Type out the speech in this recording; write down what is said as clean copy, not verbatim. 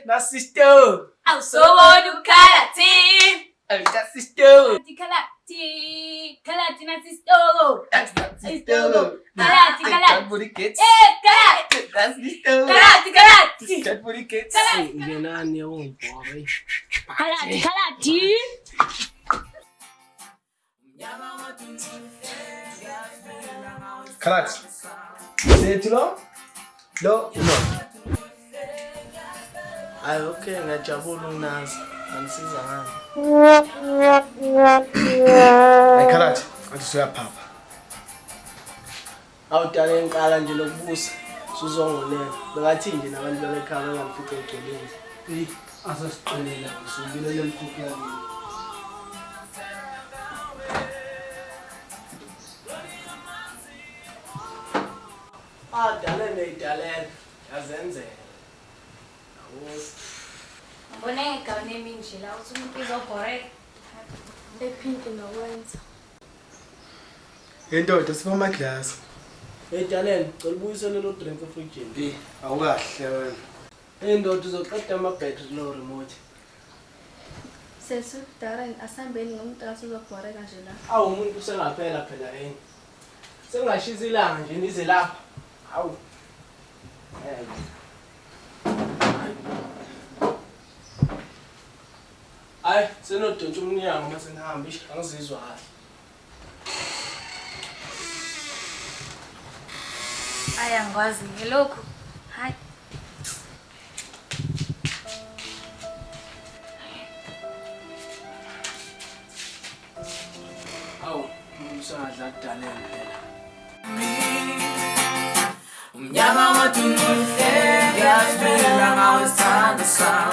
Nasisto. Awusubona ukhalathi. Nasisto. Khalati nasisitoko. Nasisto. Khalati. Cadbury Kids. Khalati. Nasisto. Khalati. Cadbury Kids. Ngenani yawungibhora. Khalati. Khalati. Sethi lo? Lo. Hayi okay ngiyajabula ukunazi. Angisiza ngani? Ay Khalati, athi uyaphapha. Awudala enqala nje lokubusa. Suzongolela. Bengathi nje nabantu balekhaya bangafica egcoleni. Hey, asasiqelela usubile lemkhukhu yakini. Dale neyidalela. Yazenzela. Awusi. Boneka uneminje la uthi umuntu uzobhoreka. Ephinki nokwenza. Indoda sipha amaglass. Eyidaleni, cela ubuyisele lo drink efrijini. Hey, awukahle wena. Indoda uzoqeda ama-battery lo remote. Sesu Darren asambeni ngomuntu asizobhoreka nje la. Awu umuntu usengaphela phela yini. Sengashisa ilanga nje nize lapha. Hawu. Hayi, senodontsha umnyango mase ngihamba ish angizizwa kahle. Ayangikwazi ke lokho. Hayi. Awu, umuntu usengadla kudalela phela. Umnyama wathi muhle, ngiyazibela ngawuthanda sana.